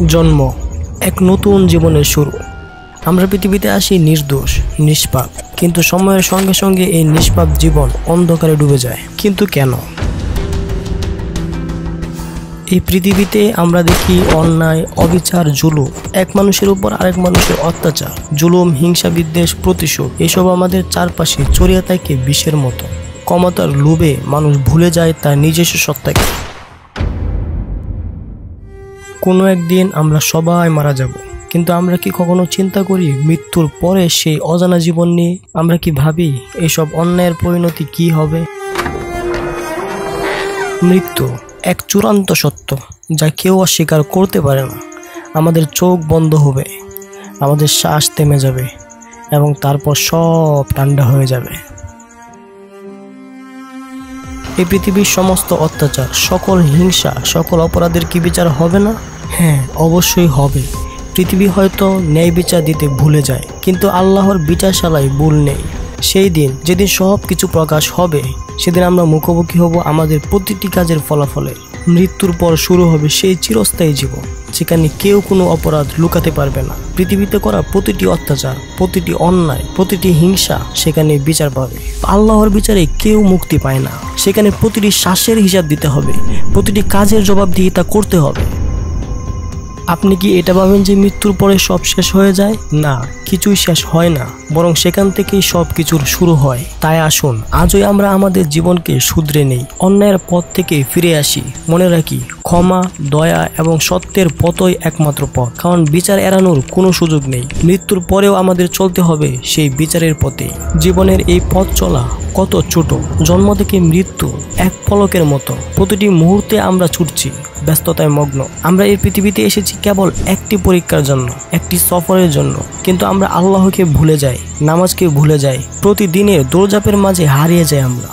জন্ম এক নতুন জীবনের শুরু। আমরা পৃথিবীতে আসি নির্দোষ, নিষ্পাপ, কিন্তু সময়ের সঙ্গে সঙ্গে এই নিষ্পাপ জীবন অন্ধকারে ডুবে যায়। কিন্তু কেন? এই পৃথিবীতে আমরা দেখি অন্যায়, অবিচার, জুলুম, এক মানুষের উপর আরেক মানুষের অত্যাচার, জুলুম, হিংসা, বিদ্বেষ, প্রতিশোধ, এসব আমাদের চারপাশে ছড়িয়ে থাকে বিষের মতো। ক্ষমতার লোভে মানুষ ভুলে যায় তার নিজস্ব সত্তাকে। কোনো একদিন আমরা সবাই মারা যাব, কিন্তু আমরা কি কখনো চিন্তা করি মৃত্যুর পরে সেই অজানা জীবন নিয়ে? আমরা কি ভাবি এইসব অন্যায়ের পরিণতি কি হবে? মৃত্যু এক চূড়ান্ত সত্য যা কেউ অস্বীকার করতে পারে না। আমাদের চোখ বন্ধ হবে, আমাদের শ্বাস থেমে যাবে এবং তারপর সব ঠান্ডা হয়ে যাবে। এই পৃথিবীর সমস্ত অত্যাচার, সকল হিংসা, সকল অপরাধের কি বিচার হবে না? হ্যাঁ, অবশ্যই হবে। পৃথিবী হয়তো ন্যায় বিচার দিতে ভুলে যায়, কিন্তু আল্লাহর বিচারশালায় ভুল নেই। সেই দিন যেদিন সব কিছু প্রকাশ হবে, সেদিন আমরা মুখোমুখি হব আমাদের প্রতিটি কাজের ফলাফলে। মৃত্যুর পর শুরু হবে সেই চিরস্থায়ী জীবন, যেখানে কেউ কোনো অপরাধ লুকাতে পারবে না। পৃথিবীতে করা প্রতিটি অত্যাচার, প্রতিটি অন্যায়, প্রতিটি হিংসা সেখানে বিচার পাবে। আল্লাহর বিচারে কেউ মুক্তি পায় না। সেখানে প্রতিটি শ্বাসের হিসাব দিতে হবে, প্রতিটি কাজের জবাবদিহিতা করতে হবে। আপনি কি এটা ভাবেন যে মৃত্যুর পরে সব শেষ হয়ে যায়? না, কিছুই শেষ হয় না, বরং সেখান থেকেই সব কিছুর শুরু হয়। তাই আসুন আজই আমরা আমাদের জীবনকে শুধরে নেই, অন্যায়ের পথ থেকে ফিরে আসি। মনে রাখি, ক্ষমা, দয়া এবং সত্যের পথই একমাত্র পথ, কারণ বিচার এড়ানোর কোনো সুযোগ নেই। মৃত্যুর পরেও আমাদের চলতে হবে সেই বিচারের পথে। জীবনের এই পথ চলা কত ছোট, জন্ম থেকে মৃত্যু এক পলকের মতো। প্রতিটি মুহূর্তে আমরা ছুটছি, ব্যস্ততায় মগ্ন। আমরা এই পৃথিবীতে এসেছি কেবল একটি পরীক্ষার জন্য, একটি সফরের জন্য, কিন্তু আমরা আল্লাহকে ভুলে যাই, নামাজকে ভুলে যাই, প্রতিদিনের দৌড়ঝাঁপের মাঝে হারিয়ে যাই আমরা।